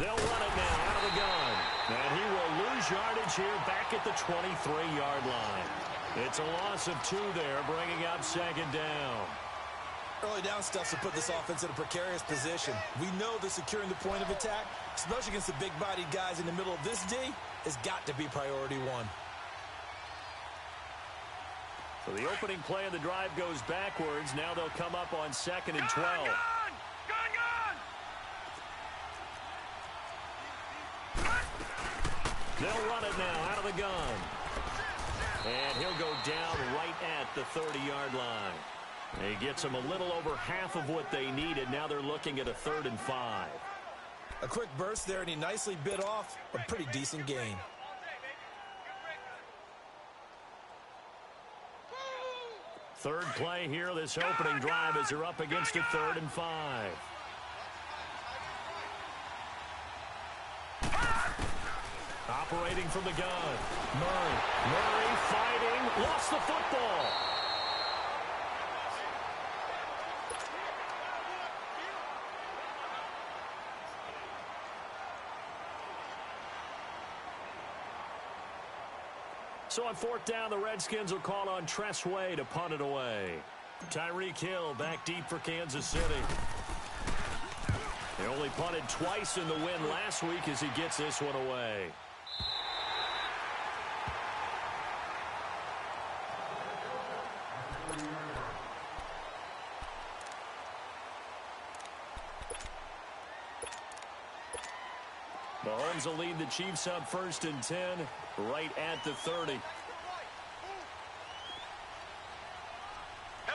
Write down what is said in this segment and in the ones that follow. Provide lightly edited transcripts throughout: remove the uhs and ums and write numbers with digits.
They'll run it now out of the gun. And he will lose yardage here back at the 23-yard line. It's a loss of 2 there, bringing up second down. Early down stuff to put this offense in a precarious position. We know that securing the point of attack, especially against the big-bodied guys in the middle of this D, has got to be priority 1. So the opening play of the drive goes backwards. Now they'll come up on 2nd and 12. Gun! They'll run it now out of the gun. And he'll go down right at the 30-yard line. He gets them a little over half of what they needed. Now they're looking at a 3rd and 5. A quick burst there, and he nicely bit off a pretty decent gain. Third play here, this opening drive, as they're up against a 3rd and 5. Operating from the gun. Murray fighting, lost the football. So on 4th down, the Redskins will call on Tress Way to punt it away. Tyreek Hill back deep for Kansas City. They only punted twice in the win last week as he gets this one away. Mahomes will lead the Chiefs up 1st and 10, right at the 30. Here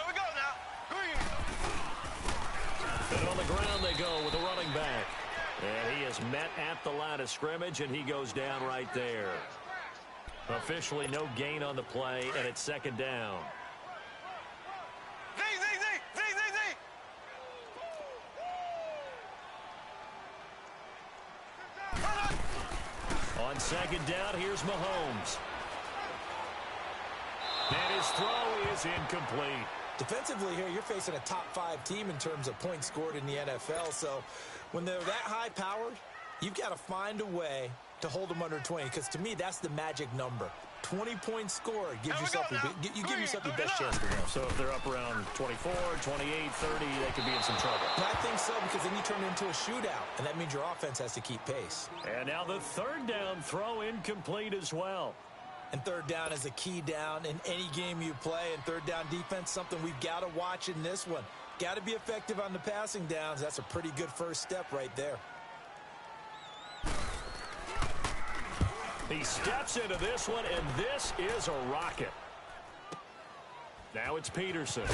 we go now. And on the ground they go with a running back. And he is met at the line of scrimmage, and he goes down right there. Officially no gain on the play, and it's 2nd down. Z. On 2nd down, here's Mahomes. And his throw is incomplete. Defensively here, you're facing a top 5 team in terms of points scored in the NFL. So when they're that high-powered, you've got to find a way to hold them under 20. Because to me, that's the magic number. 20 points scored gives yourself you give yourself the best chance to win. So if they're up around 24, 28, 30, they could be in some trouble. And I think so, because then you turn it into a shootout, and that means your offense has to keep pace. And now the 3rd down throw incomplete as well. And 3rd down is a key down in any game you play. And 3rd down defense, something we've got to watch in this one. Got to be effective on the passing downs. That's a pretty good first step right there. He steps into this one, and this is a rocket. Now it's Peterson.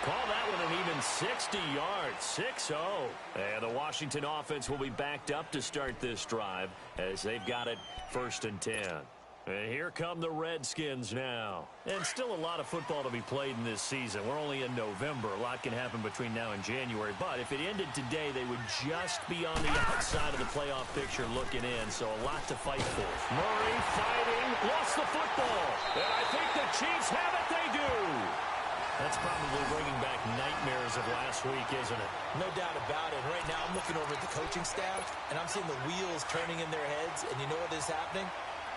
Call that one an even 60 yards, 6-0. And the Washington offense will be backed up to start this drive as they've got it 1st and 10. And here come the Redskins now. And still a lot of football to be played in this season. We're only in November. A lot can happen between now and January. But if it ended today, they would just be on the outside of the playoff picture looking in. So a lot to fight for. Murray fighting, lost the football. And I think the Chiefs have it. They do. That's probably bringing back nightmares of last week, isn't it? No doubt about it. Right now, I'm looking over at the coaching staff, and I'm seeing the wheels turning in their heads. And you know what is happening?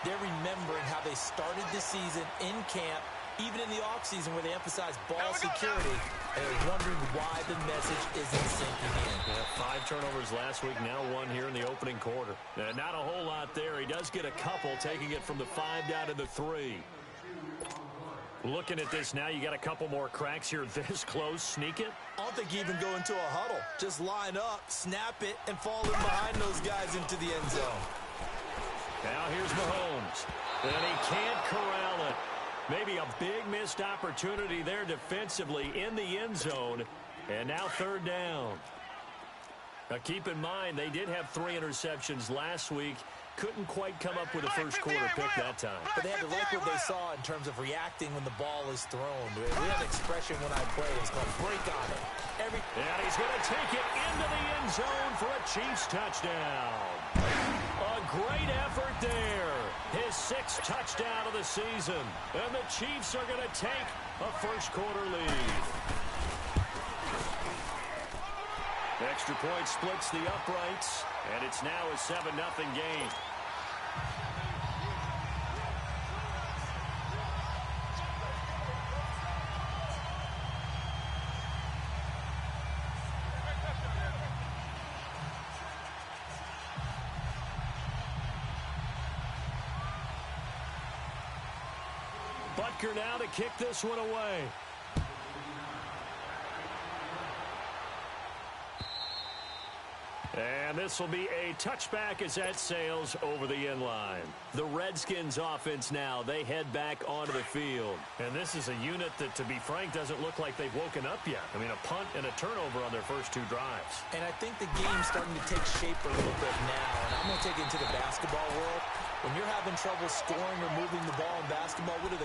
They're remembering how they started the season in camp, even in the offseason where they emphasized ball security, and they're wondering why the message isn't sinking in. Yeah, 5 turnovers last week, now 1 here in the opening quarter. Not a whole lot there. He does get a couple, taking it from the 5 down to the 3. Looking at this now, you got a couple more cracks here this close. Sneak it. I don't think you even go into a huddle. Just line up, snap it, and fall in behind those guys into the end zone. Now here's Mahomes. And he can't corral it. Maybe a big missed opportunity there defensively in the end zone. And now 3rd down. Now keep in mind, they did have 3 interceptions last week. Couldn't quite come up with a first quarter pick that time. But they had to like what they saw in terms of reacting when the ball is thrown. We have an expression when I play. It's called break on it. And he's going to take it into the end zone for a Chiefs touchdown. A great effort there. His 6th touchdown of the season. And the Chiefs are going to take a first quarter lead. The extra point splits the uprights, and it's now a 7-0 game. Butker now to kick this one away. And this will be a touchback as that sails over the end line. The Redskins offense now, they head back onto the field. And this is a unit that, to be frank, doesn't look like they've woken up yet. I mean, a punt and a turnover on their first two drives. And I think the game's starting to take shape a little bit now. And I'm going to take it into the basketball world. When you're having trouble scoring or moving the ball in basketball, what do?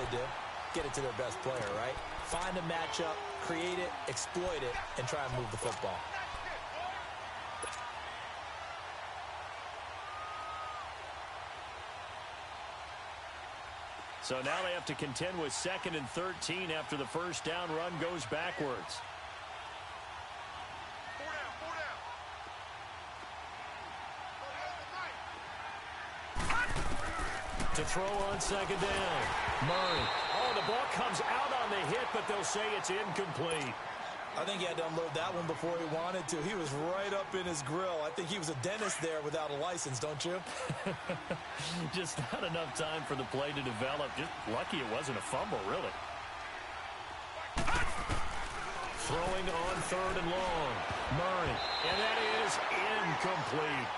Get it to their best player, right? Find a matchup, create it, exploit it, and try and move the football. So now they have to contend with 2nd and 13 after the first down run goes backwards. To throw on 2nd down. Murray. Oh, the ball comes out on the hit, but they'll say it's incomplete. I think he had to unload that one before he wanted to. He was right up in his grill. I think he was a dentist there without a license, don't you? Just not enough time for the play to develop. Just lucky it wasn't a fumble, really. Throwing on 3rd and long. Murray. And that is incomplete.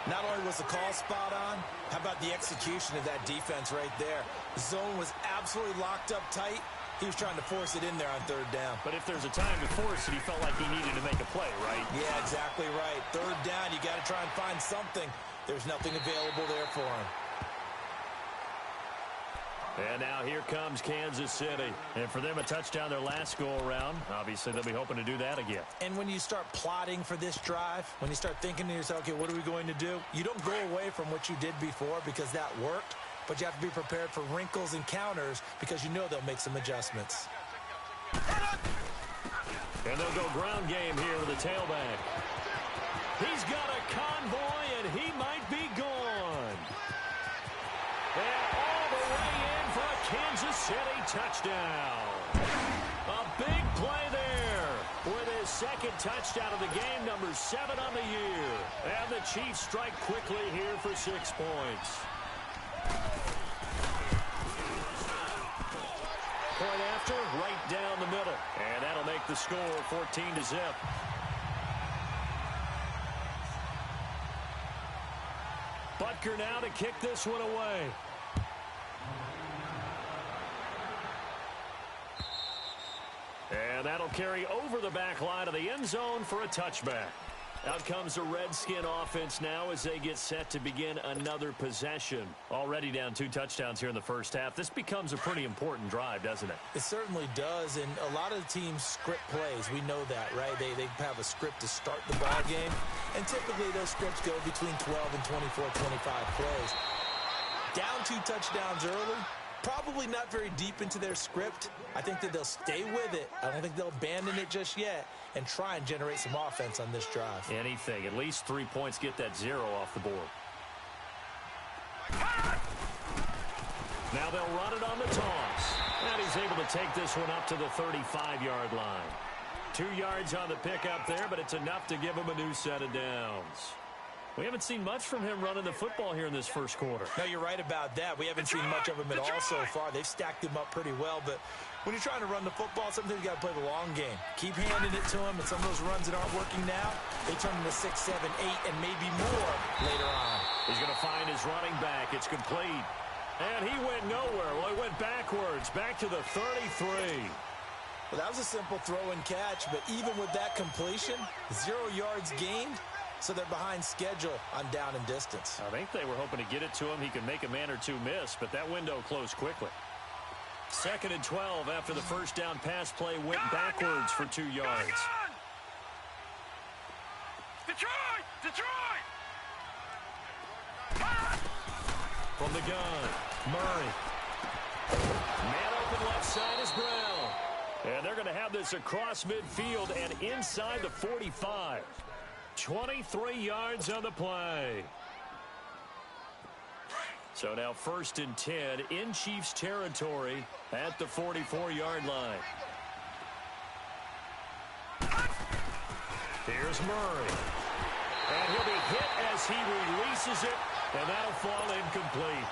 Not only was the call spot on, how about the execution of that defense right there? The zone was absolutely locked up tight. He was trying to force it in there on 3rd down. But if there's a time to force it, he felt like he needed to make a play, right? Yeah, exactly right. 3rd down, you got to try and find something. There's nothing available there for him. And now here comes Kansas City. And for them, a touchdown their last go-around. Obviously, they'll be hoping to do that again. And when you start plotting for this drive, when you start thinking to yourself, okay, what are we going to do? You don't go away from what you did before because that worked. But you have to be prepared for wrinkles and counters because you know they'll make some adjustments. And they'll go ground game here with the tailback. He's got a convoy, and he might be gone. And all the way in for a Kansas City touchdown. A big play there with his 2nd touchdown of the game, number 7 on the year. And the Chiefs strike quickly here for 6 points. Point after, right down the middle. And that'll make the score 14-0. Butker now to kick this one away. And that'll carry over the back line of the end zone for a touchback. Out comes the Redskin offense now as they get set to begin another possession. Already down 2 touchdowns here in the first half. This becomes a pretty important drive, doesn't it? It certainly does, and a lot of the teams script plays. We know that, right? They have a script to start the ball game, and typically those scripts go between 12 and 24, 25 plays. Down 2 touchdowns early, probably not very deep into their script. I think that they'll stay with it. I don't think they'll abandon it just yet and try and generate some offense on this drive. Anything. At least 3 points, get that 0 off the board. Now they'll run it on the toss. And he's able to take this one up to the 35-yard line. 2 yards on the pickup there, but it's enough to give him a new set of downs. We haven't seen much from him running the football here in this first quarter. No, you're right about that. We haven't seen much of him at all so far. They've stacked him up pretty well, but when you're trying to run the football, sometimes you got to play the long game. Keep handing it to him, and some of those runs that aren't working now, they turn into 6, 7, 8, and maybe more later on. He's going to find his running back. It's complete. And he went nowhere. Well, he went backwards, back to the 33. Well, that was a simple throw and catch, but even with that completion, 0 yards gained, so they're behind schedule on down and distance. I think they were hoping to get it to him. He could make a man or 2 miss, but that window closed quickly. 2nd and 12 after the first down pass play went backwards for 2 yards. Detroit! Detroit! From the gun, Murray. Man open left side is Brown. And they're going to have this across midfield and inside the 45. 23 yards on the play. So now 1st and 10 in Chiefs territory at the 44-yard line. Here's Murray. And he'll be hit as he releases it, and that'll fall incomplete.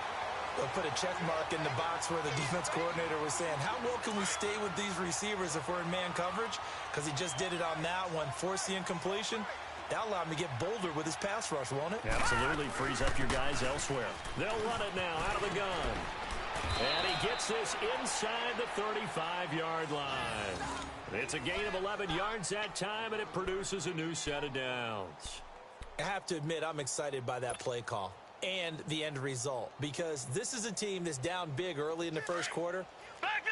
They'll put a check mark in the box where the defense coordinator was saying, how well can we stay with these receivers if we're in man coverage? Because he just did it on that one, force the incompletion. That'll allow him to get bolder with his pass rush, won't it? Absolutely. Frees up your guys elsewhere. They'll run it now out of the gun. And he gets this inside the 35-yard line. It's a gain of 11 yards that time, and it produces a new set of downs. I have to admit, I'm excited by that play call and the end result, because this is a team that's down big early in the first quarter,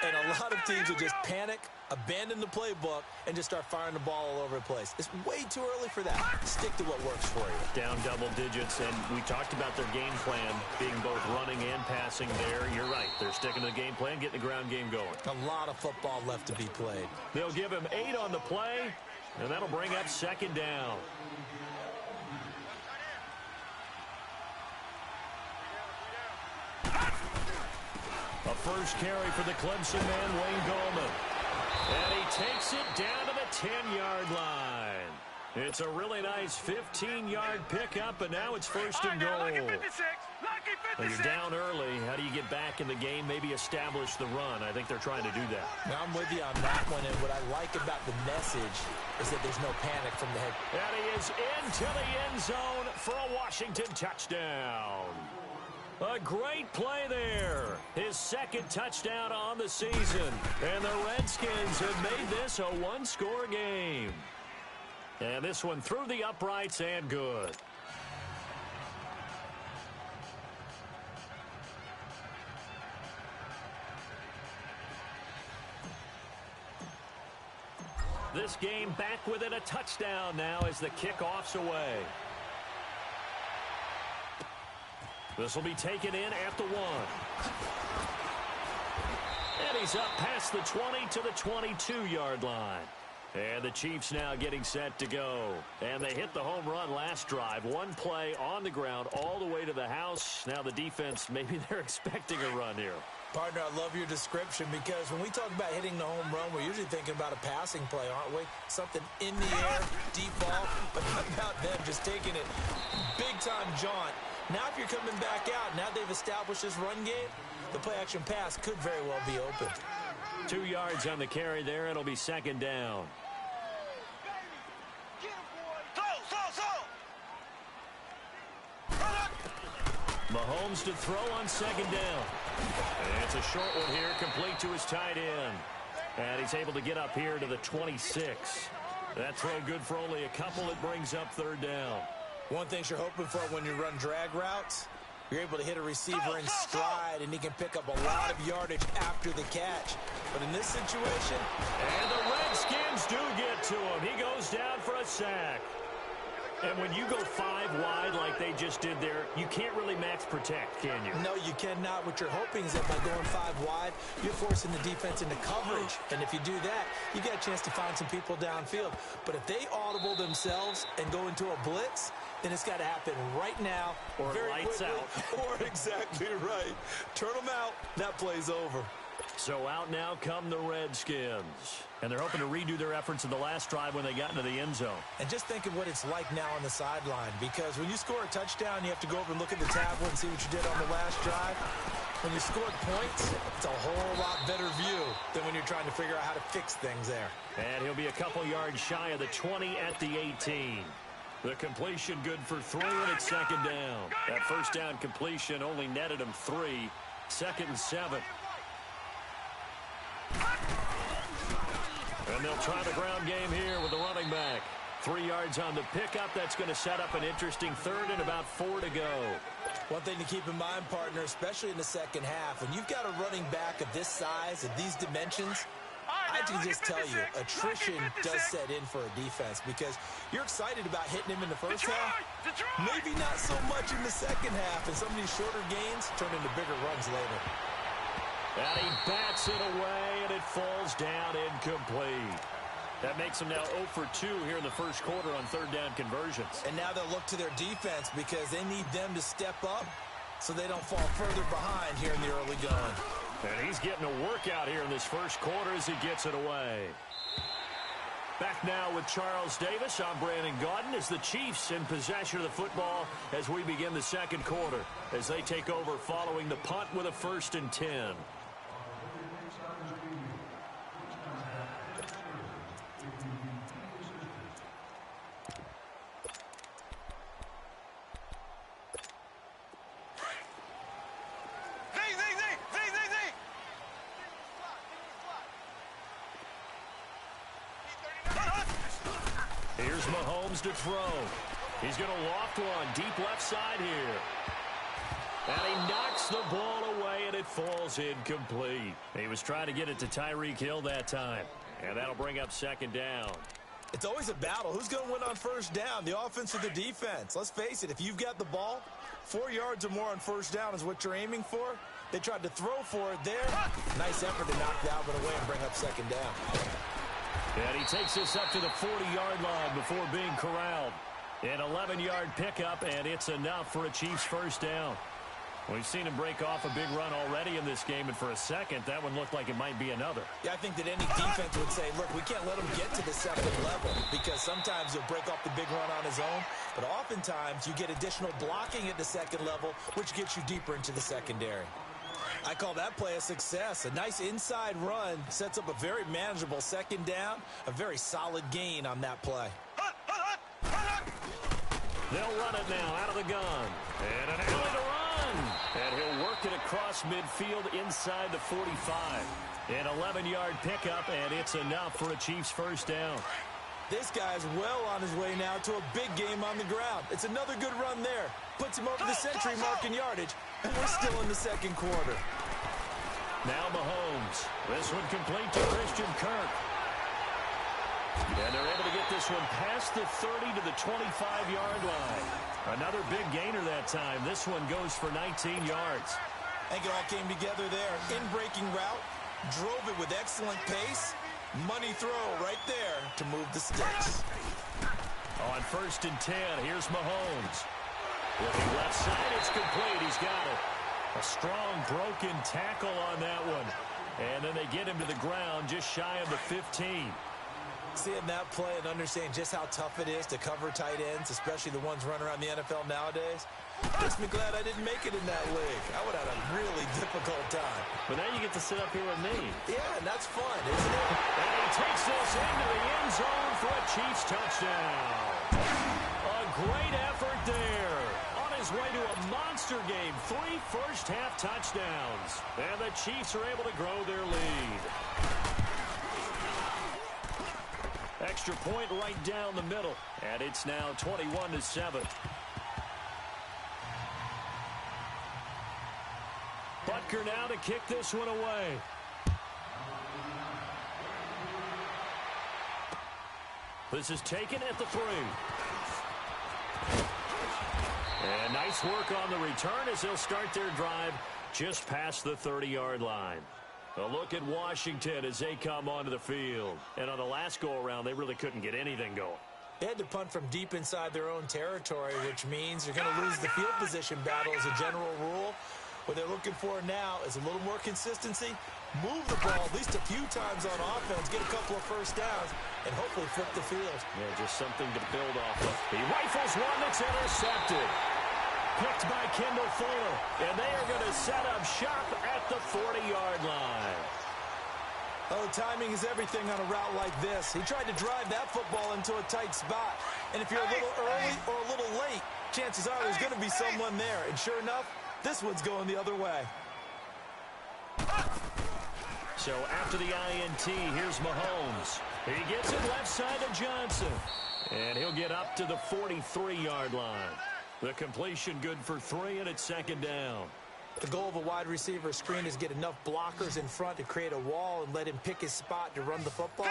and a lot of teams will just panic, abandon the playbook, and just start firing the ball all over the place. It's way too early for that. Stick to what works for you. Down double digits, and we talked about their game plan being both running and passing there. You're right. They're sticking to the game plan, getting the ground game going. A lot of football left to be played. They'll give him 8 on the play, and that'll bring up 2nd down. A first carry for the Clemson man, Wayne Gallman. And he takes it down to the 10-yard line. It's a really nice 15-yard pickup, and now it's 1st and goal. When you're down early, how do you get back in the game, maybe establish the run? I think they're trying to do that. Now, I'm with you on that one, and what I like about the message is that there's no panic from the head. And he is into the end zone for a Washington touchdown. A great play there. His 2nd touchdown on the season. And the Redskins have made this a one-score game. And this one through the uprights and good. This game back within a touchdown now as the kickoff's away. This will be taken in at the 1. And he's up past the 20 to the 22-yard line. And the Chiefs now getting set to go. And they hit the home run last drive. One play on the ground all the way to the house. Now the defense, maybe they're expecting a run here. Partner, I love your description, because when we talk about hitting the home run, we're usually thinking about a passing play, aren't we? Something in the air, deep ball. But how about them just taking it big-time jaunt? Now if you're coming back out, now they've established this run game, the play-action pass could very well be open. 2 yards on the carry there. It'll be 2nd down. Mahomes to throw on 2nd down. And it's a short one here, complete to his tight end. And he's able to get up here to the 26. That throw good for only a couple. It brings up 3rd down. One thing you're hoping for when you run drag routes, you're able to hit a receiver in stride, and he can pick up a lot of yardage after the catch. But in this situation... And the Redskins do get to him. He goes down for a sack. And when you go 5 wide like they just did there, you can't really max protect, can you? No, you cannot. What you're hoping is that by going 5 wide, you're forcing the defense into coverage. And if you do that, you get a chance to find some people downfield. But if they audible themselves and go into a blitz, then it's got to happen right now. Or lights quickly. out. Or exactly right. Turn them out. That play's over. So out now come the Redskins. And they're hoping to redo their efforts in the last drive when they got into the end zone. And just think of what it's like now on the sideline, because when you score a touchdown, you have to go over and look at the tablet and see what you did on the last drive. When you scored points, it's a whole lot better view than when you're trying to figure out how to fix things there. And he'll be a couple yards shy of the 20 at the 18. The completion good for 3, and it's 2nd down. That first down completion only netted him 3. 2nd and 7. And they'll try the ground game here with the running back. 3 yards on the pickup. That's going to set up an interesting 3rd and about 4 to go. One thing to keep in mind, partner, especially in the second half, when you've got a running back of this size, of these dimensions, I can just tell you, attrition does set in for a defense, because you're excited about hitting him in the first half, maybe not so much in the second half, and some of these shorter gains turn into bigger runs later. And he bats it away, and it falls down incomplete. That makes them now 0 for 2 here in the first quarter on third down conversions. And now they'll look to their defense because they need them to step up so they don't fall further behind here in the early going. And he's getting a workout here in this first quarter as he gets it away. Back now with Charles Davis. I'm Brandon Gaudin as the Chiefs in possession of the football as we begin the second quarter as they take over following the punt with a 1st and 10. Here's Mahomes to throw. He's going to loft one deep left side here. And he knocks the ball away, and it falls incomplete. He was trying to get it to Tyreek Hill that time. And that'll bring up 2nd down. It's always a battle. Who's going to win on 1st down, the offense or the defense? Let's face it, if you've got the ball, 4 yards or more on 1st down is what you're aiming for. They tried to throw for it there. Nice effort to knock that one away and bring up 2nd down. And he takes this up to the 40-yard line before being corralled. An 11-yard pickup, and it's enough for a Chiefs 1st down. We've seen him break off a big run already in this game, and for a second, that one looked like it might be another. Yeah, I think that any defense would say, look, we can't let him get to the 2nd level because sometimes he'll break off the big run on his own, but oftentimes you get additional blocking at the 2nd level, which gets you deeper into the secondary. I call that play a success. A nice inside run sets up a very manageable 2nd down, a very solid gain on that play. They'll run it now out of the gun. And an alley to run. And he'll work it across midfield inside the 45. An 11-yard pickup, and it's enough for a Chiefs 1st down. This guy's well on his way now to a big game on the ground. It's another good run there. Puts him over the century mark in yardage, and we're still in the 2nd quarter. Now Mahomes. This one complete to Christian Kirk. And they're able to get this one past the 30 to the 25-yard line. Another big gainer that time. This one goes for 19 yards. I think it all came together there. In-breaking route, drove it with excellent pace. Money throw right there to move the sticks. On 1st and 10, here's Mahomes. Looking left side, it's complete. He's got it. A strong broken tackle on that one. And then they get him to the ground just shy of the 15. Seeing that play and understanding just how tough it is to cover tight ends, especially the ones running around the NFL nowadays, makes me glad I didn't make it in that league. I would have had a really difficult time. But now you get to sit up here with me. Yeah, and that's fun, isn't it? And he takes this into the end zone for a Chiefs touchdown. A great effort there. On his way to a monster game. 3 first-half touchdowns. And the Chiefs are able to grow their lead. Extra point right down the middle. And it's now 21-7. Butker now to kick this one away. This is taken at the 3. And nice work on the return as they'll start their drive just past the 30-yard line. A look at Washington as they come onto the field. And on the last go-around, they really couldn't get anything going. They had to punt from deep inside their own territory, which means you're going to lose the field position battle as a general rule. What they're looking for now is a little more consistency, move the ball at least a few times on offense, get a couple of first downs, and hopefully flip the field. Yeah, just something to build off of. He rifles one that's intercepted. Picked by Kendall Fuller, and they are going to set up shop at the 40-yard line. Oh, timing is everything on a route like this. He tried to drive that football into a tight spot, and if you're a little early or a little late, chances are there's going to be someone there, and sure enough, this one's going the other way. So after the INT, here's Mahomes. He gets it left side to Johnson, and he'll get up to the 43-yard line. The completion good for 3, and it's 2nd down. The goal of a wide receiver screen is get enough blockers in front to create a wall and let him pick his spot to run the football.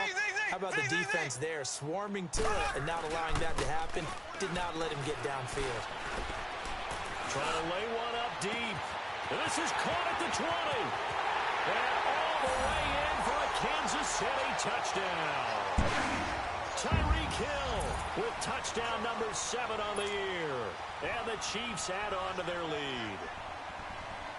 How about the defense there, swarming to it and not allowing that to happen? Did not let him get downfield. Trying to lay one up deep. And this is caught at the 20. And all the way in for a Kansas City touchdown. Tyreek Hill with touchdown number 7 on the year. And the Chiefs add on to their lead.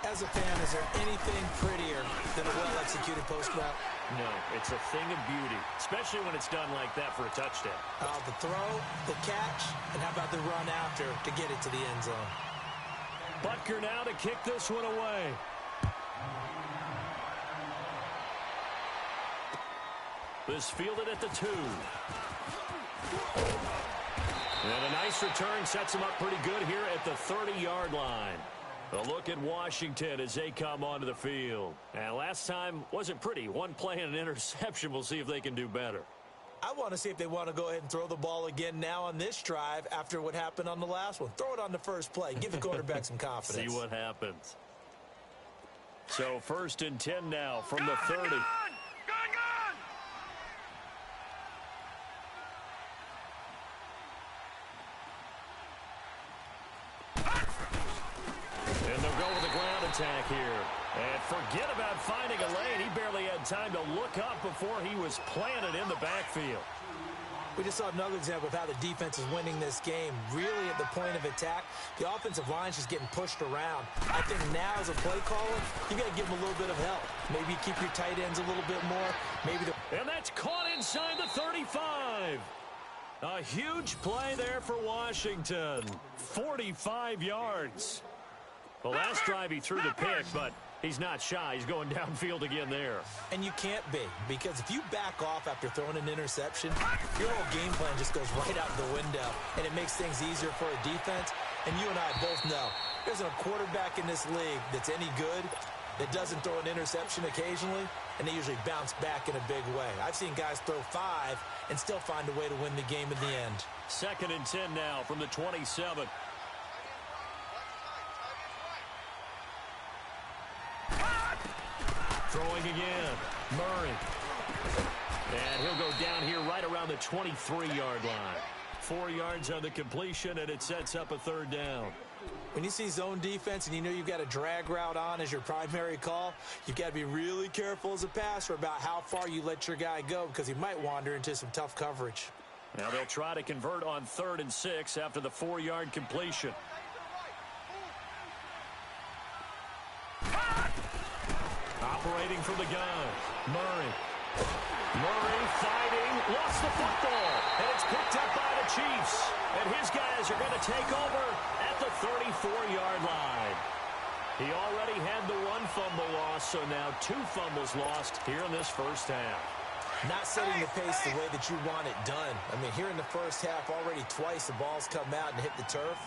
As a fan, is there anything prettier than a well-executed post route? No, it's a thing of beauty, especially when it's done like that for a touchdown. The throw, the catch, and how about the run after to get it to the end zone? Butker now to kick this one away. This fielded at the 2. And a nice return sets him up pretty good here at the 30-yard line. A look at Washington as they come onto the field. And last time wasn't pretty. One play and an interception. We'll see if they can do better. I want to see if they want to go ahead and throw the ball again now on this drive after what happened on the last one. Throw it on the first play. Give the quarterback some confidence. See what happens. So 1st and 10 now from the 30. Gone! And they'll go with a ground attack here. And forget about finding a lane. He barely had time to look up before he was planted in the backfield. We just saw another example of how the defense is winning this game. Really at the point of attack, the offensive line is just getting pushed around. I think now as a play caller, you got to give them a little bit of help. Maybe keep your tight ends a little bit more. And that's caught inside the 35. A huge play there for Washington. 45 yards. The last drive he threw the pick, but he's not shy. He's going downfield again there. And you can't be, because if you back off after throwing an interception, your whole game plan just goes right out the window, and it makes things easier for a defense. And you and I both know there isn't a quarterback in this league that's any good that doesn't throw an interception occasionally, and they usually bounce back in a big way. I've seen guys throw 5 and still find a way to win the game in the end. 2nd and 10 now from the 27. Throwing again. Murray. And he'll go down here right around the 23-yard line. 4 yards on the completion, and it sets up a 3rd down. When you see zone defense and you know you've got a drag route on as your primary call, you've got to be really careful as a passer about how far you let your guy go, because he might wander into some tough coverage. Now they'll try to convert on 3rd and 6 after the 4-yard completion. Operating from the gun. Murray fighting. Lost the football. And it's picked up by the Chiefs. And his guys are going to take over at the 34-yard line. He already had the 1 fumble loss, so now 2 fumbles lost here in this first half. Not setting the pace the way that you want it done. I mean, here in the first half, already twice the ball's come out and hit the turf.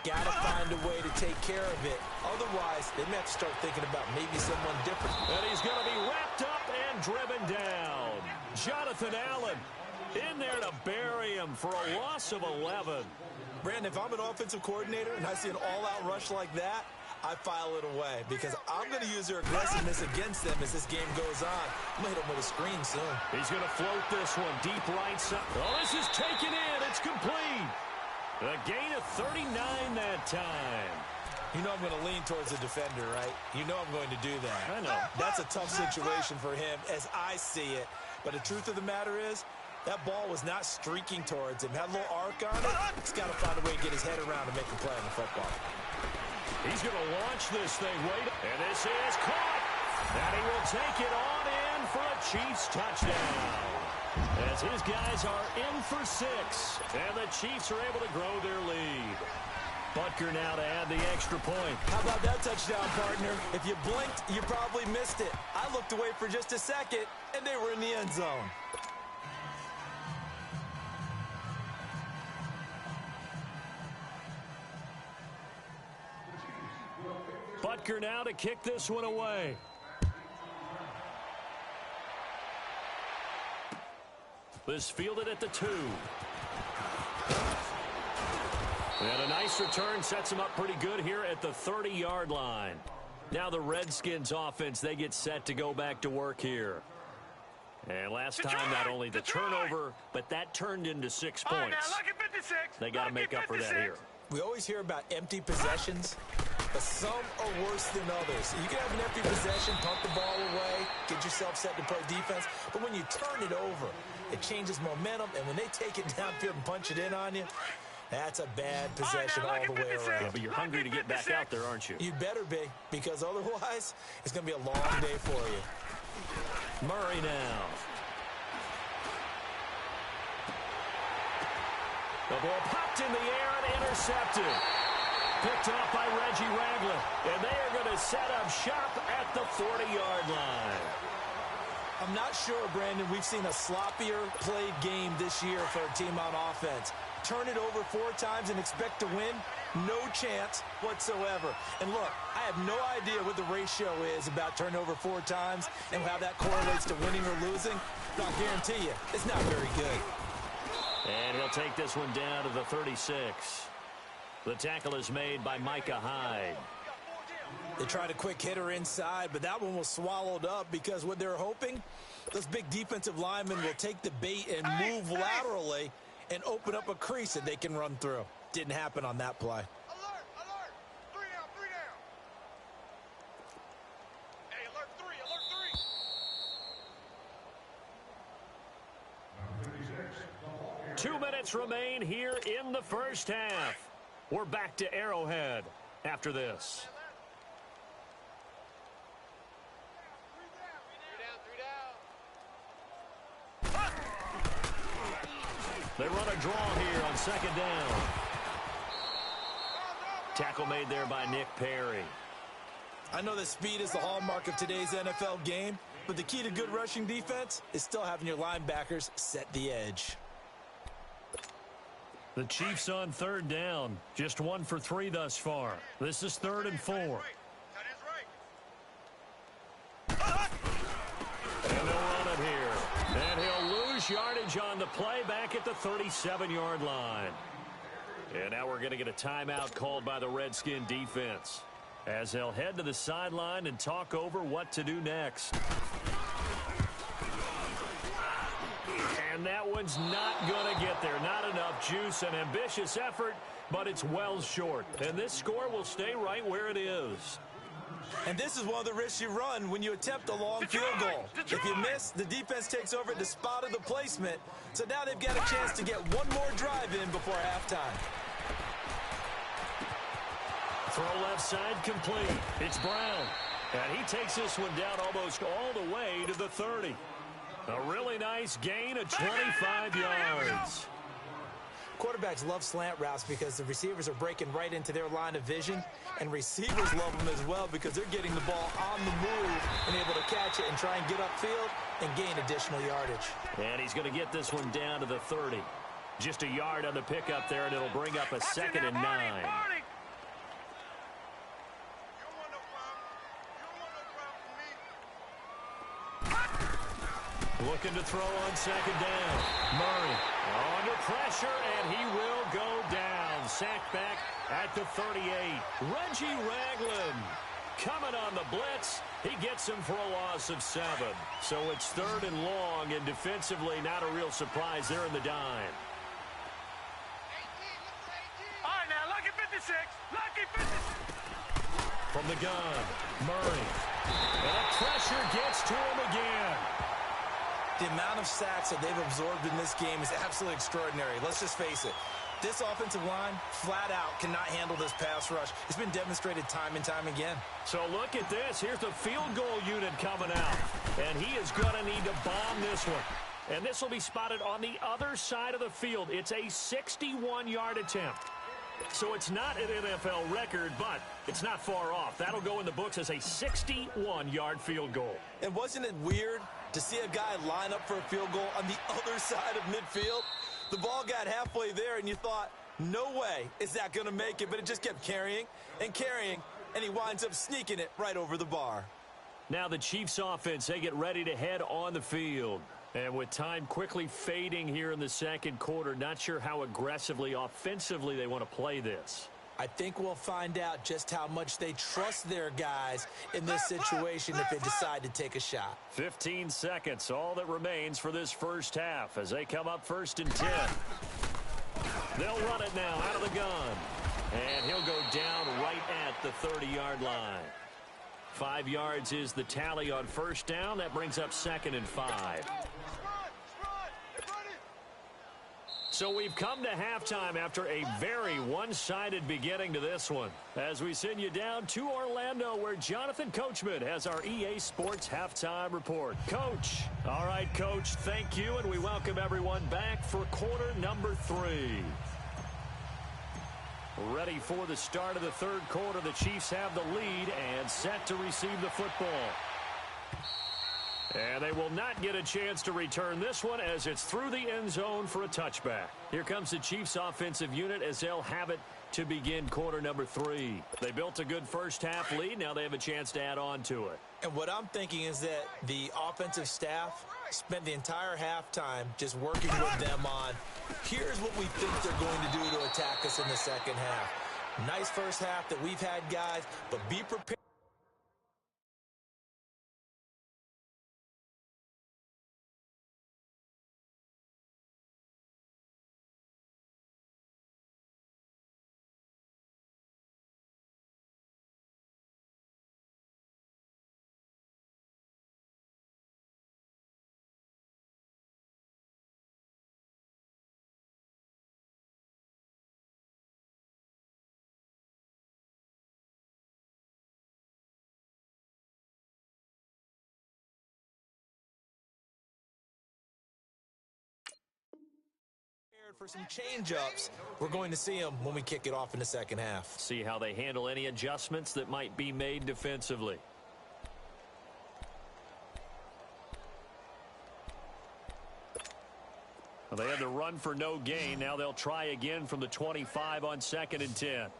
Got to find a way to take care of it. Otherwise, they may have to start thinking about maybe someone different. And he's going to be wrapped up and driven down. Jonathan Allen in there to bury him for a loss of 11. Brandon, if I'm an offensive coordinator and I see an all-out rush like that, I file it away, because I'm going to use their aggressiveness against them as this game goes on. I'm going to hit them with a screen soon. He's going to float this one deep right side. Oh, this is taken in. It's complete. A gain of 39 that time. You know I'm going to lean towards the defender, right? You know I'm going to do that. I know. That's a tough situation for him as I see it. But the truth of the matter is, that ball was not streaking towards him. Had a little arc on it. He's got to find a way to get his head around and make a play on the football. He's going to launch this thing. Wait. And this is caught. And he will take it on in for a Chiefs touchdown. As his guys are in for 6. And the Chiefs are able to grow their lead. Butker now to add the extra point. How about that touchdown, partner? If you blinked, you probably missed it. I looked away for just a second, and they were in the end zone. Butker now to kick this one away. This fielded at the 2. And a nice return sets him up pretty good here at the 30-yard line. Now the Redskins offense, they get set to go back to work here. And last time, not only the turnover, but that turned into 6 points. Now, lucky 56. They got to make up for that here. We always hear about empty possessions, but some are worse than others. You can have an empty possession, pump the ball away, get get yourself set to play defense. But when you turn it over, it changes momentum. And when they take it downfield and punch it in on you, that's a bad possession all the way around. Yeah, but you're hungry to get back out there, aren't you? You better be, because otherwise it's going to be a long day for you. Murray now. The ball popped in the air and intercepted. Picked off by Reggie Ragland. And they are going to set up shop at the 40-yard line. I'm not sure, Brandon, we've seen a sloppier played game this year for a team on offense. Turn it over 4 times and expect to win? No chance whatsoever. And look, I have no idea what the ratio is about turnover 4 times and how that correlates to winning or losing. But I'll guarantee you, it's not very good. And he'll take this one down to the 36. The tackle is made by Micah Hyde. They tried a quick hitter inside, but that one was swallowed up because what they're hoping, those big defensive linemen will take the bait and move laterally and open up a crease that they can run through. Didn't happen on that play. Alert! Alert! 3 down! 3 down! Hey, alert 3! Alert 3! 2 minutes remain here in the first half. We're back to Arrowhead after this. 3 down! They run a draw here on second down. Tackle made there by Nick Perry. I know that speed is the hallmark of today's NFL game, but the key to good rushing defense is still having your linebackers set the edge. The Chiefs on third down. Just 1 for 3 thus far. This is 3rd and 4. And they'll run it here. And he'll lose yardage on the play back at the 37-yard line. And now we're going to get a timeout called by the Redskin defense, as they'll head to the sideline and talk over what to do next. And that one's not going to get there. Not enough juice. An ambitious effort, but it's well short. And this score will stay right where it is. And this is one of the risks you run when you attempt a long field goal. If you miss, the defense takes over at the spot of the placement. So now they've got a chance to get one more drive in before halftime. Throw left side complete. It's Brown. And he takes this one down almost all the way to the 30. A really nice gain of 25 yards. Quarterbacks love slant routes because the receivers are breaking right into their line of vision, and receivers love them as well because they're getting the ball on the move and able to catch it and try and get upfield and gain additional yardage. And he's going to get this one down to the 30. Just a yard on the pickup there, and it'll bring up a 2nd and 9. Looking to throw on second down. Murray under pressure, and he will go down. Sacked back at the 38. Reggie Ragland coming on the blitz. He gets him for a loss of 7. So it's 3rd and long, and defensively not a real surprise there in the dime. 18, all right, now, lucky 56. Lucky 56. From the gun, Murray. And the pressure gets to him again. The amount of sacks that they've absorbed in this game is absolutely extraordinary. Let's just face it. This offensive line, flat out, cannot handle this pass rush. It's been demonstrated time and time again. So look at this. Here's the field goal unit coming out. And he is going to need to bomb this one. And this will be spotted on the other side of the field. It's a 61-yard attempt. So it's not an NFL record, but it's not far off. That'll go in the books as a 61-yard field goal. And wasn't it weird to see a guy line up for a field goal on the other side of midfield? The ball got halfway there, and you thought, no way is that going to make it. But it just kept carrying and carrying, and he winds up sneaking it right over the bar. Now the Chiefs offense, they get ready to head on the field. And with time quickly fading here in the second quarter, not sure how aggressively, offensively they want to play this. I think we'll find out just how much they trust their guys in this situation if they decide to take a shot. 15 seconds, all that remains for this first half as they come up 1st and 10. They'll run it now out of the gun. And he'll go down right at the 30-yard line. 5 yards is the tally on first down. That brings up 2nd and 5. So we've come to halftime after a very one-sided beginning to this one. As we send you down to Orlando, where Jonathan Coachman has our EA Sports Halftime Report. Coach. All right, Coach, thank you, and we welcome everyone back for quarter number 3. Ready for the start of the third quarter. The Chiefs have the lead and set to receive the football. And they will not get a chance to return this one as it's through the end zone for a touchback. Here comes the Chiefs offensive unit as they'll have it to begin quarter number 3. They built a good first half lead. Now they have a chance to add on to it. And what I'm thinking is that the offensive staff spent the entire halftime just working with them on, here's what we think they're going to do to attack us in the second half. Nice first half that we've had, guys, but be prepared. For some change-ups, we're going to see them when we kick it off in the second half. See how they handle any adjustments that might be made defensively. Well, they had to run for no gain. Now they'll try again from the 25 on 2nd and 10. 4 down,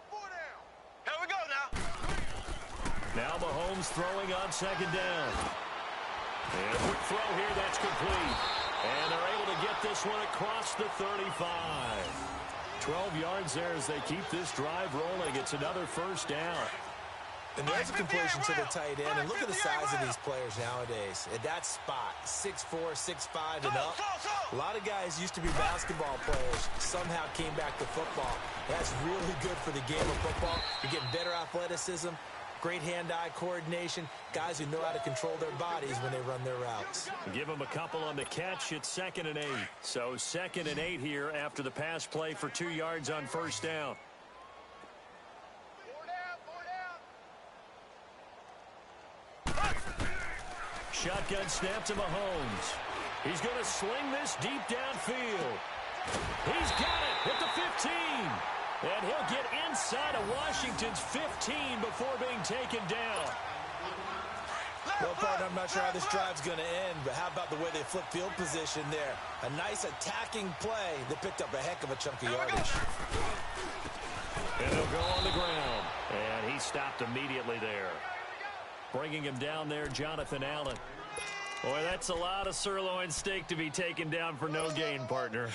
4 down. Here we go now. Now Mahomes throwing on 2nd down. And a quick throw here, that's complete. And they're able to get this one across the 35. 12 yards there as they keep this drive rolling. It's another first down. And there's a completion to the tight end. And look at the size of these players nowadays. At that spot, 6'4", 6'5", and up. A lot of guys used to be basketball players, somehow came back to football. That's really good for the game of football. You're getting better athleticism, great hand-eye coordination, guys who know how to control their bodies when they run their routes. Give them a couple on the catch. It's 2nd and 8. So 2nd and 8 here after the pass play for 2 yards on first down. 4 down, 4 down. Shotgun snap to Mahomes. He's going to sling this deep downfield. He's got it at the 15. And he'll get inside of Washington's 15 before being taken down. Well, partner, I'm not sure how this drive's going to end, but how about the way they flip field position there? A nice attacking play that picked up a heck of a chunk of yardage. And he'll go on the ground. And he stopped immediately there. Bringing him down there, Jonathan Allen. Boy, that's a lot of sirloin steak to be taken down for no gain, partner.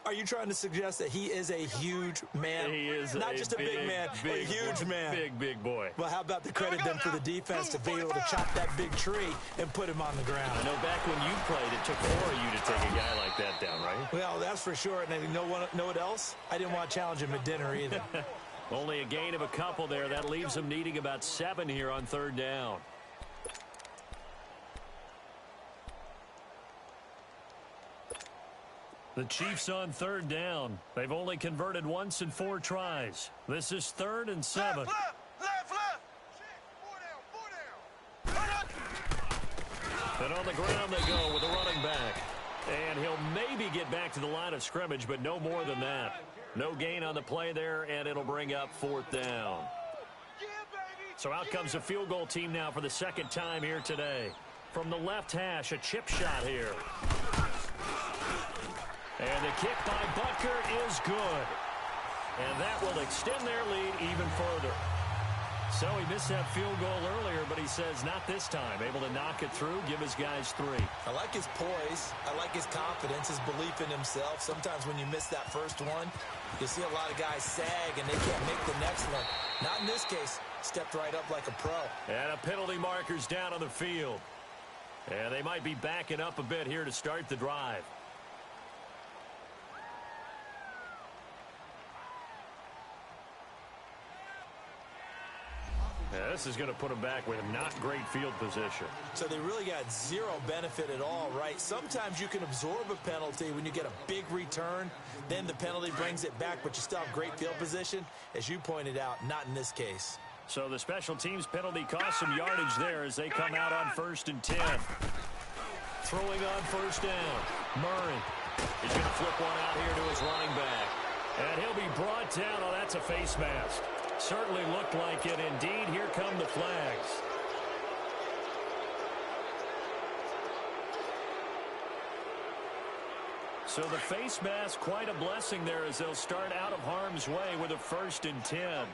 Are you trying to suggest that he is a huge man? He is not just a big man, a huge man. Big boy. Well, how about the credit then for the defense to be able to chop that big tree and put him on the ground? I know back when you played, it took 4 of you to take a guy like that down, right? Well, that's for sure. And you know what else? I didn't want to challenge him at dinner either. Only a gain of a couple there. That leaves them needing about 7 here on 3rd down. The Chiefs on 3rd down. They've only converted once in 4 tries. This is 3rd and 7. Left. 4 down. And on the ground they go with a running back. And he'll maybe get back to the line of scrimmage, but no more than that. No gain on the play there, and it'll bring up 4th down. So out comes the field goal team now for the 2nd time here today. From the left hash, a chip shot here. And the kick by Butker is good. And that will extend their lead even further. So he missed that field goal earlier, but he says not this time. Able to knock it through, give his guys 3. I like his poise. I like his confidence, his belief in himself. Sometimes when you miss that first one, you see a lot of guys sag and they can't make the next one. Not in this case. Stepped right up like a pro. And a penalty marker's down on the field. And they might be backing up a bit here to start the drive. Yeah, this is going to put them back with not great field position. So they really got zero benefit at all, right? Sometimes you can absorb a penalty when you get a big return. Then the penalty brings it back, but you still have great field position. As you pointed out, not in this case. So the special teams penalty cost some yardage there as they come out on 1st and 10. Throwing on 1st down. Murray. He's going to flip one out here to his running back. And he'll be brought down. Oh, that's a face mask. Certainly looked like it. Indeed, here come the flags. So the face mask, quite a blessing there as they'll start out of harm's way with a 1st and 10.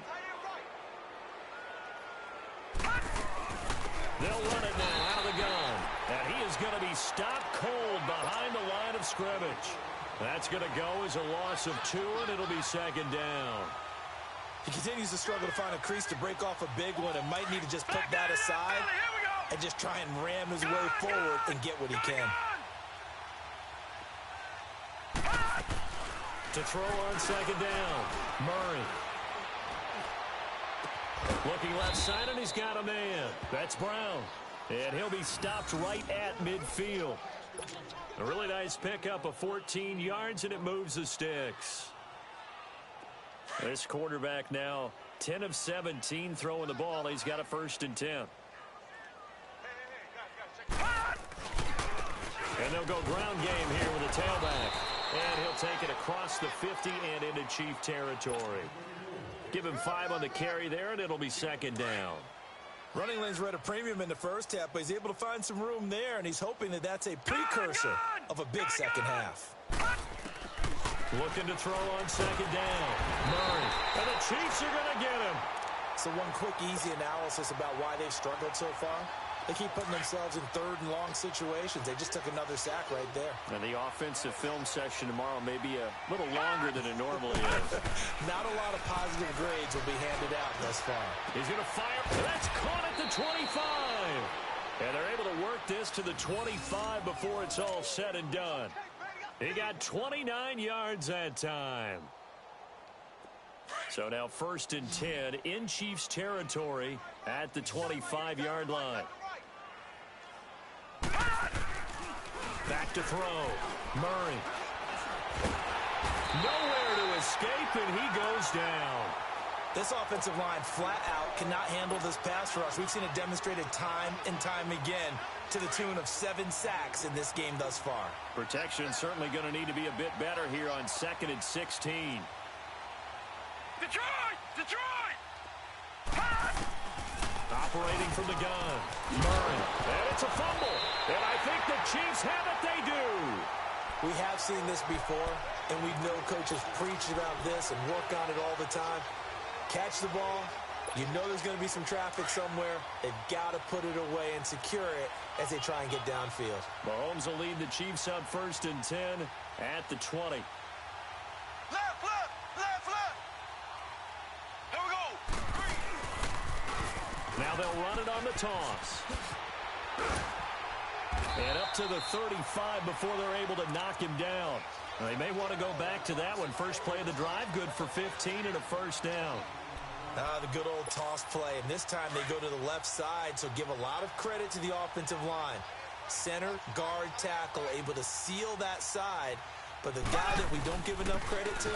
They'll run it now out of the gun. And he is going to be stopped cold behind the line of scrimmage. That's going to go as a loss of 2, and it'll be 2nd down. He continues to struggle to find a crease to break off a big one and might need to just put that aside and just try and ram his way forward and get what he can. To throw on 2nd down. Murray. Looking left side, and he's got a man. That's Brown. And he'll be stopped right at midfield. A really nice pickup of 14 yards, and it moves the sticks. This quarterback now 10 of 17 throwing the ball. He's got a 1st and 10. And they'll go ground game here with a tailback. And he'll take it across the 50 and into Chief territory. Give him 5 on the carry there, and it'll be 2nd down. Running lanes were at a premium in the first half, but he's able to find some room there, and he's hoping that that's a precursor of a big second half. Looking to throw on 2nd down. Murray. And the Chiefs are going to get him. So one quick, easy analysis about why they've struggled so far. They keep putting themselves in 3rd and long situations. They just took another sack right there. And the offensive film session tomorrow may be a little longer than it normally is. Not a lot of positive grades will be handed out thus far. He's going to fire. That's caught at the 25. And they're able to work this to the 25 before it's all said and done. He got 29 yards that time. So now 1st and 10 in Chiefs territory at the 25-yard line. Back to throw. Murray. Nowhere to escape, and he goes down. This offensive line flat out cannot handle this pass rush. We've seen it demonstrated time and time again to the tune of 7 sacks in this game thus far. Protection certainly going to need to be a bit better here on 2nd and 16. Detroit! Detroit! Operating from the gun. Murray. And it's a fumble. And I think the Chiefs have it. They do. We have seen this before, and we know coaches preach about this and work on it all the time. Catch the ball. You know there's going to be some traffic somewhere. They've got to put it away and secure it as they try and get downfield. Mahomes will lead the Chiefs up 1st and 10 at the 20. Left, left, left, left. Here we go. Now they'll run it on the toss. And up to the 35 before they're able to knock him down. They may want to go back to that one. First play of the drive, good for 15 and a 1st down. The good old toss play, and this time they go to the left side, so give a lot of credit to the offensive line. Center, guard, tackle, able to seal that side, but the guy that we don't give enough credit to,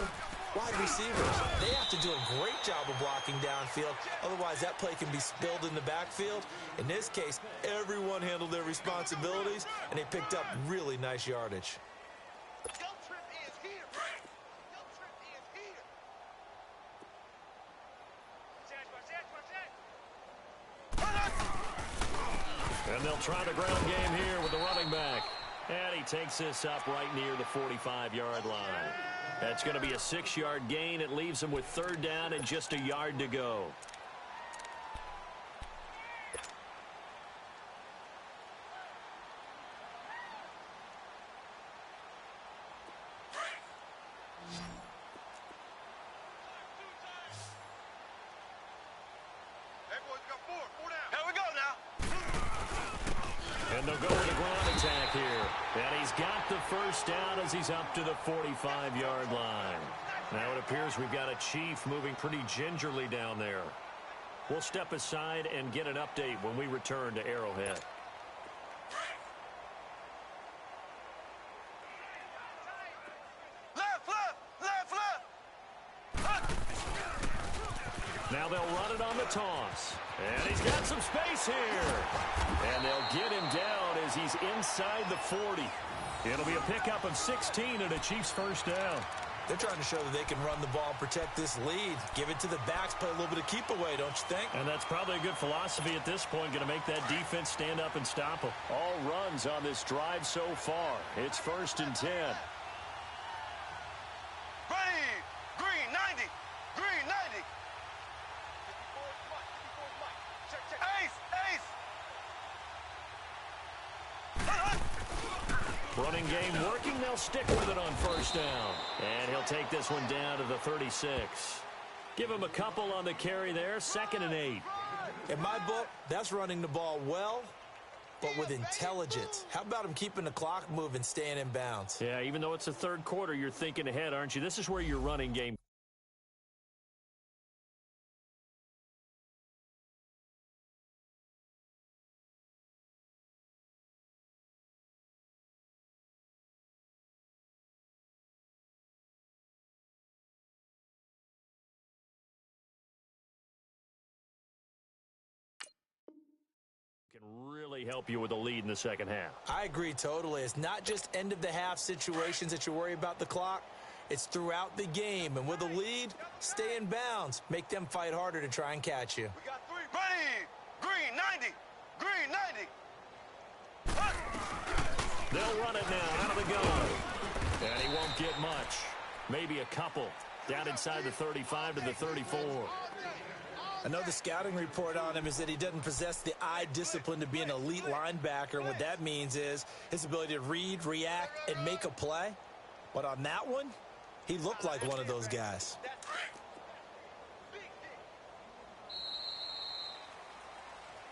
wide receivers. They have to do a great job of blocking downfield, otherwise that play can be spilled in the backfield. In this case, everyone handled their responsibilities, and they picked up really nice yardage. Guilt trip is here. Guilt trip is here. And they'll try the ground game here with the running back. And he takes this up right near the 45-yard line. That's going to be a 6-yard gain. It leaves him with 3rd down and just a yard to go. Hey, boys, we got 4 down. Here we go now. And they'll go with a ground attack here. And he's got the 1st down as he's up to the 45-yard line. Now it appears we've got a Chief moving pretty gingerly down there. We'll step aside and get an update when we return to Arrowhead. Now they'll run it on the toss. And he's got some space here. And they'll get him down as he's inside the 40. It'll be a pickup of 16 and a Chiefs first down. They're trying to show that they can run the ball and protect this lead. Give it to the backs, play a little bit of keep away, don't you think? And that's probably a good philosophy at this point, going to make that defense stand up and stop them. All runs on this drive so far. It's 1st and 10. Ready! Green 90! Green 90! Ace! Ace! Running game working. They'll stick with it on 1st down. And he'll take this one down to the 36. Give him a couple on the carry there. 2nd and 8. In my book, that's running the ball well, but with intelligence. How about him keeping the clock moving, staying in bounds? Yeah, even though it's the 3rd quarter, you're thinking ahead, aren't you? This is where your running game. Can really help you with a lead in the 2nd half. I agree totally. It's not just end-of-the-half situations that you worry about the clock. It's throughout the game. And with a lead, stay in bounds. Make them fight harder to try and catch you. We got 3. Ready! Green 90! Green 90! They'll run it now out of the gun. And he won't get much. Maybe a couple. Down inside the 35 to the 34. I know the scouting report on him is that he doesn't possess the eye discipline to be an elite linebacker. And what that means is his ability to read, react, and make a play. But on that one, he looked like one of those guys.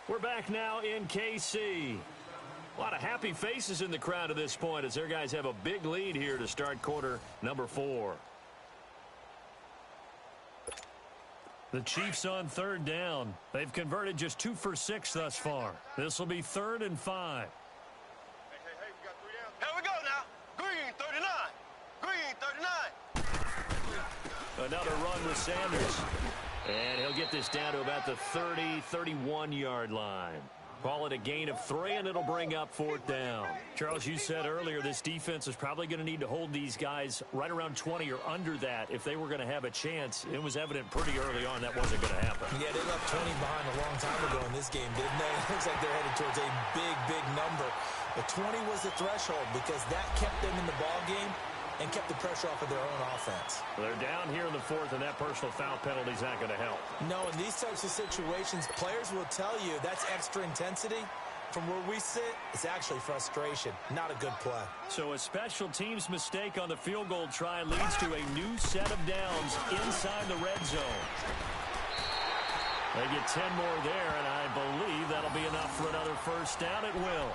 We're back now in KC. A lot of happy faces in the crowd at this point as their guys have a big lead here to start quarter number 4. The Chiefs on 3rd down. They've converted just 2 for 6 thus far. This will be 3rd and 5. Hey, we got 3 down. Here we go now. Green 39. Green 39. Another run with Sanders. And he'll get this down to about the 30, 31-yard line. Call it a gain of 3, and it'll bring up 4th down. Charles, you said earlier this defense is probably going to need to hold these guys right around 20 or under that if they were going to have a chance. It was evident pretty early on that wasn't going to happen. Yeah, they left 20 behind a long time ago in this game, didn't they? It looks like they're headed towards a big, big number. But 20 was the threshold because that kept them in the ball game and kept the pressure off of their own offense. They're down here in the 4th, and that personal foul penalty is not going to help. No, in these types of situations, players will tell you that's extra intensity. From where we sit, it's actually frustration, not a good play. So a special teams mistake on the field goal try leads to a new set of downs inside the red zone. They get 10 more there, and I believe that'll be enough for another 1st down. It will.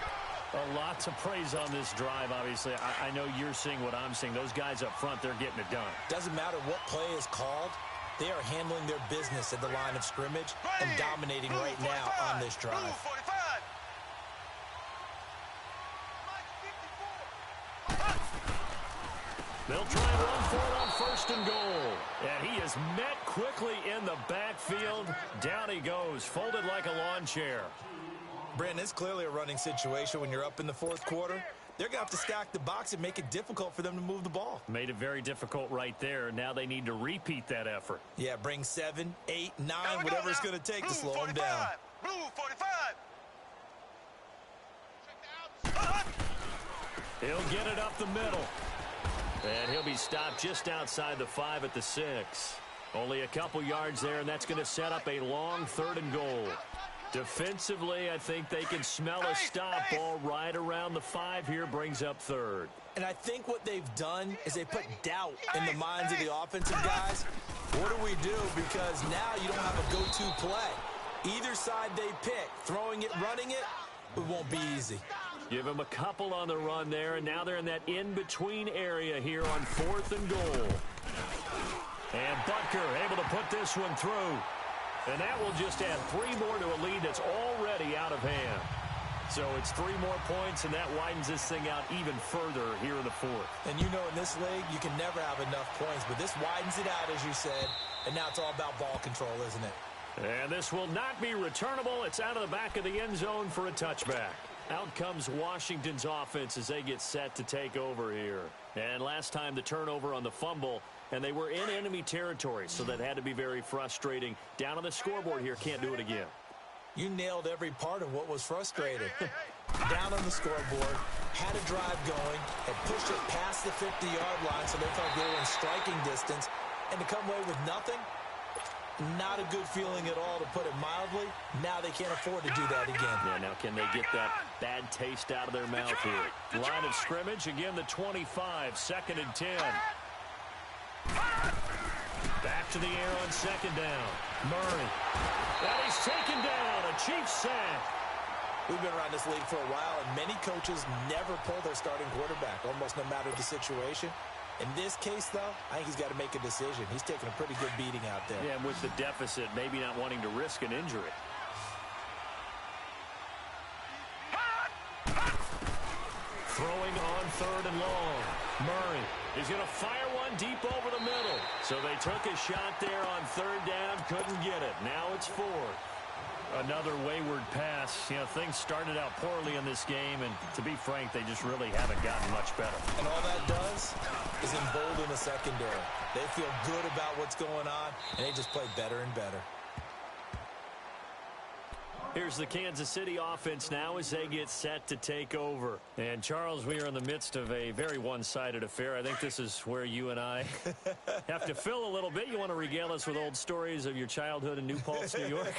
A lot to praise on this drive, obviously. I know you're seeing what I'm seeing. Those guys up front, they're getting it done. Doesn't matter what play is called. They are handling their business at the line of scrimmage and dominating right now on this drive. They'll try and run for it on 1st and goal. And he is met quickly in the backfield. Down he goes, folded like a lawn chair. Brandon, it's clearly a running situation when you're up in the 4th quarter. They're going to have to stack the box and make it difficult for them to move the ball. Made it very difficult right there. Now they need to repeat that effort. Yeah, bring 7, 8, 9, whatever it's going to take to slow them down. Blue 45. He'll get it up the middle. And he'll be stopped just outside the 5 at the 6. Only a couple yards there, and that's going to set up a long 3rd and goal. Defensively, I think they can smell a stop ball right around the 5 here, brings up 3rd. And I think what they've done is they put doubt in the minds of the offensive guys. What do we do? Because now you don't have a go-to play. Either side they pick, throwing it, running it, it won't be easy. Give them a couple on the run there, and now they're in that in-between area here on 4th and goal. And Butker able to put this one through. And that will just add 3 more to a lead that's already out of hand. So it's 3 more points, and that widens this thing out even further here in the fourth. And you know, in this league, you can never have enough points, but this widens it out, as you said, and now it's all about ball control, isn't it? And this will not be returnable. It's out of the back of the end zone for a touchback. Out comes Washington's offense as they get set to take over here. And last time the turnover on the fumble, and they were in enemy territory, so that had to be very frustrating. Down on the scoreboard here, can't do it again. You nailed every part of what was frustrating. Down on the scoreboard, had a drive going, had pushed it past the 50-yard line so they felt they were in striking distance, and to come away with nothing, not a good feeling at all, to put it mildly. Now they can't afford to do that again. Yeah, now can they get that bad taste out of their mouth here? Line of scrimmage, again the 25, 2nd and 10. Back to the air on 2nd down. Murray. And he's taken down. A Chiefs sack. We've been around this league for a while, and many coaches never pull their starting quarterback, almost no matter the situation. In this case, though, I think he's got to make a decision. He's taking a pretty good beating out there. Yeah, and with the deficit, maybe not wanting to risk an injury. Throwing on 3rd and long. Murray is going to fire one deep over the middle. So they took a shot there on 3rd down, couldn't get it. Now it's 4th. Another wayward pass. You know, things started out poorly in this game, and to be frank, they just really haven't gotten much better. And all that does is embolden the secondary. They feel good about what's going on, and they just play better and better. Here's the Kansas City offense now as they get set to take over. And, Charles, we are in the midst of a very one-sided affair. I think this is where you and I have to fill a little bit. You want to regale us with old stories of your childhood in New Paltz, New York?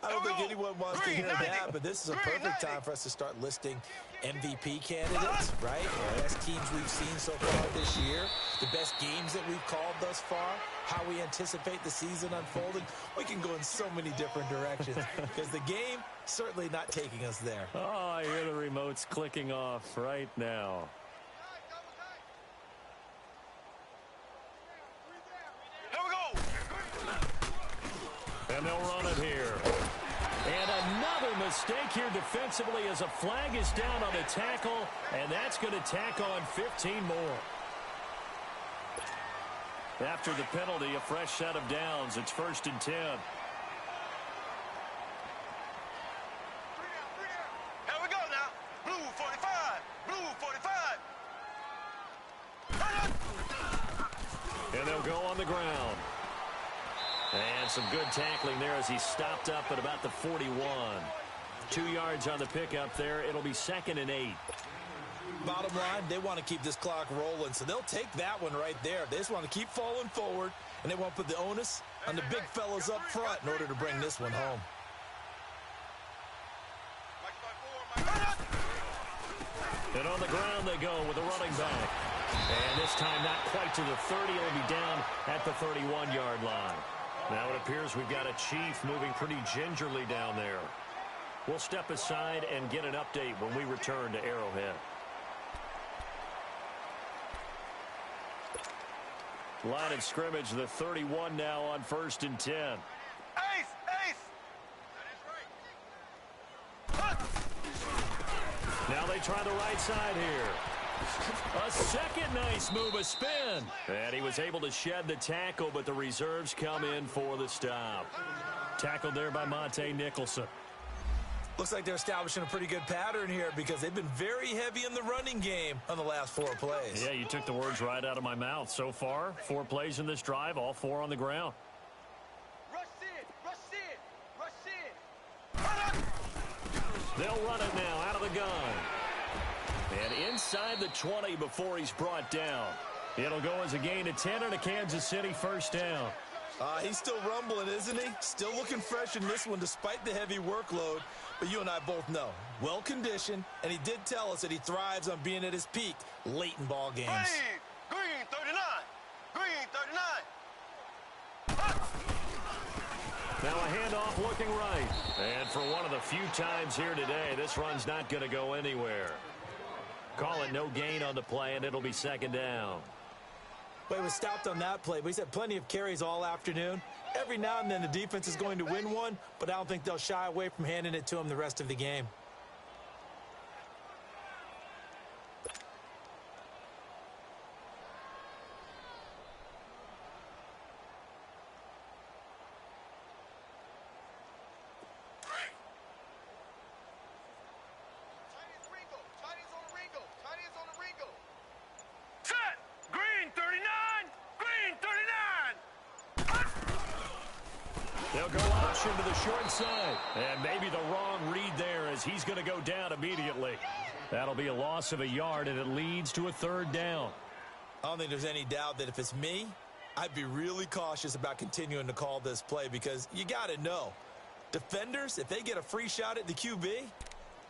I don't think anyone wants to hear that, but this is a perfect time for us to start listing MVP candidates, right? The best teams we've seen so far this year, the best games that we've called thus far, how we anticipate the season unfolding. We can go in so many different directions because the game certainly not taking us there. Oh, I hear the remotes clicking off right now. Here we go. And they'll run it here. And another mistake here defensively as a flag is down on the tackle, and that's going to tack on 15 more. After the penalty, a fresh set of downs. It's 1st and 10. Here we go now. Blue 45. Blue 45. And they'll go on the ground. And some good tackling there as he stopped up at about the 41. 2 yards on the pickup there. It'll be 2nd and 8. Bottom line, they want to keep this clock rolling, so they'll take that one right there. They just want to keep falling forward, and they want to put the onus on the big fellas up front in order to bring this one home. And on the ground they go with the running back. And this time not quite to the 30. It'll be down at the 31-yard line. Now it appears we've got a Chief moving pretty gingerly down there. We'll step aside and get an update when we return to Arrowhead. Line of scrimmage, the 31 now on 1st and 10. Ace, ace. That is right. Now they try the right side here. A second nice move, a spin. And he was able to shed the tackle, but the reserves come in for the stop. Tackled there by Monte Nicholson. Looks like they're establishing a pretty good pattern here because they've been very heavy in the running game on the last 4 plays. Yeah, you took the words right out of my mouth. So far, 4 plays in this drive, all 4 on the ground. Rush in, rush in. They'll run it now out of the gun. And inside the 20 before he's brought down. It'll go as a gain of 10 and a Kansas City 1st down. He's still rumbling, isn't he? Still looking fresh in this one despite the heavy workload. But you and I both know, well-conditioned, and he did tell us that he thrives on being at his peak late in ball games. Hey, green 39. Green 39. Now a handoff looking right. And for one of the few times here today, this run's not going to go anywhere. Call it no gain on the play, and it'll be 2nd down. Well, he was stopped on that play, but he's had plenty of carries all afternoon. Every now and then the defense is going to win one, but I don't think they'll shy away from handing it to them the rest of the game. They'll go option to the short side. And maybe the wrong read there as he's going to go down immediately. That'll be a loss of a yard, and it leads to a third down. I don't think there's any doubt that if it's me, I'd be really cautious about continuing to call this play because you got to know, defenders, if they get a free shot at the QB,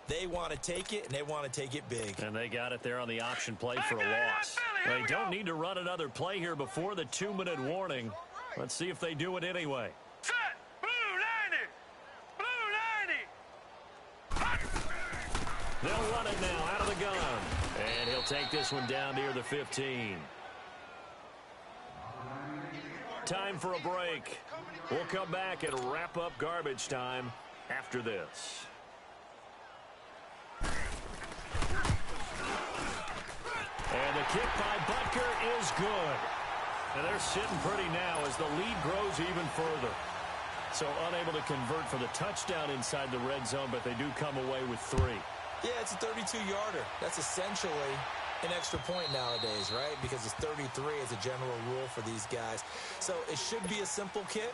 they want to take it, and they want to take it big. And they got it there on the option play for a loss. They don't need to run another play here before the 2-minute warning. Let's see if they do it anyway. Set! Blue 90! Blue 90! They'll run it now out of the gun. And he'll take this one down near the 15. Time for a break. We'll come back and wrap up garbage time after this. And the kick by Butker is good. And they're sitting pretty now as the lead grows even further. So unable to convert for the touchdown inside the red zone, but they do come away with 3. Yeah, it's a 32-yarder. That's essentially an extra point nowadays, right? Because it's 33 as a general rule for these guys. So it should be a simple kick.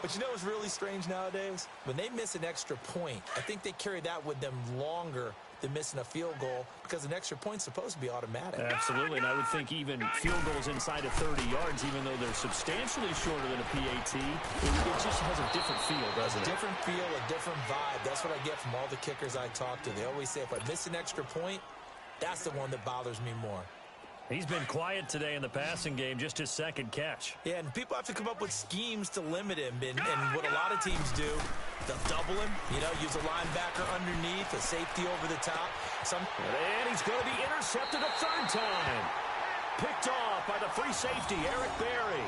But you know what's really strange nowadays? When they miss an extra point, I think they carry that with them longer than missing a field goal because an extra point's supposed to be automatic. Absolutely, and I would think even field goals inside of 30 yards, even though they're substantially shorter than a PAT, it just has a different feel, doesn't it? A different feel, a different vibe. That's what I get from all the kickers I talk to. They always say if I miss an extra point, that's the one that bothers me more. He's been quiet today in the passing game, just his second catch. Yeah, and people have to come up with schemes to limit him. And what a lot of teams do, they'll double him, use a linebacker underneath, a safety over the top. And he's going to be intercepted a third time. Picked off by the free safety, Eric Berry.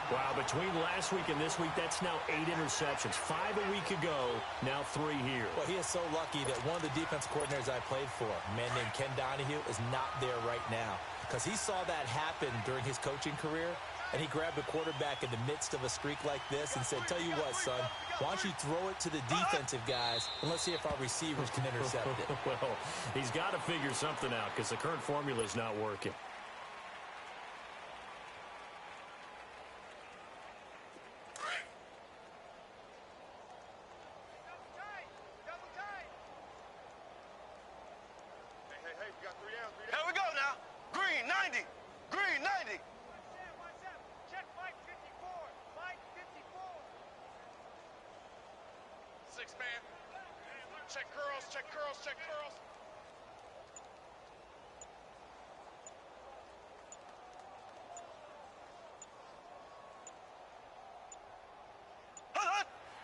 Wow, between last week and this week, that's now 8 interceptions. 5 a week ago, now 3 here. Well, he is so lucky that one of the defense coordinators I played for, a man named Ken Donahue, is not there right now. Because he saw that happen during his coaching career, and he grabbed the quarterback in the midst of a streak like this and said, tell you what, son, why don't you throw it to the defensive guys, and let's see if our receivers can intercept it. Well, he's got to figure something out because the current formula is not working. Here we go now. Green 90. Green 90. Check Mike 54. Mike 54. 6 man. Check curls, check curls, check curls.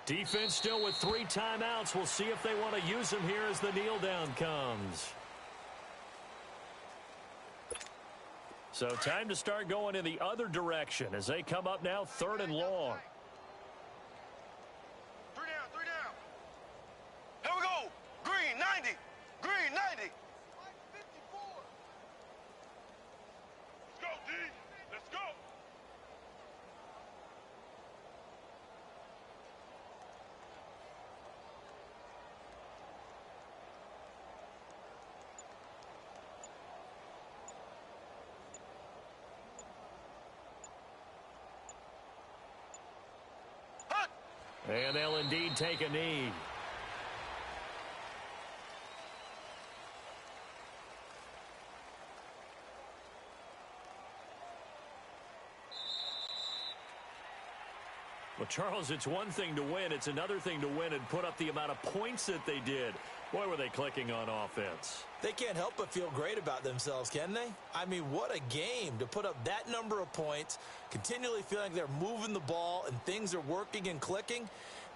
Defense still with 3 timeouts. We'll see if they want to use them here as the kneel down comes. So time to start going in the other direction as they come up now 3rd and long. 3 down. Here we go. Green 90. Green 90. Mike 54. Let's go, D. Let's go. And they'll indeed take a knee. Well, Charles, it's one thing to win. It's another thing to win and put up the amount of points that they did. Boy, were they clicking on offense. They can't help but feel great about themselves, can they? I mean, what a game to put up that number of points, continually feeling like they're moving the ball and things are working and clicking.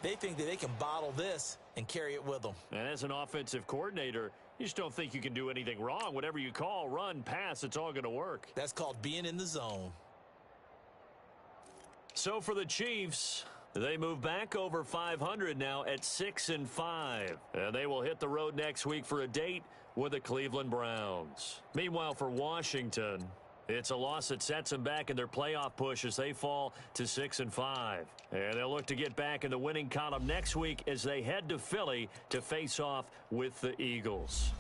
They think that they can bottle this and carry it with them. And as an offensive coordinator, you just don't think you can do anything wrong. Whatever you call, run, pass, it's all going to work. That's called being in the zone. So for the Chiefs, They move back over 500 now at 6-5. And they will hit the road next week for a date with the Cleveland Browns. Meanwhile, for Washington, it's a loss that sets them back in their playoff push as they fall to 6-5. And they'll look to get back in the winning column next week as they head to Philly to face off with the Eagles.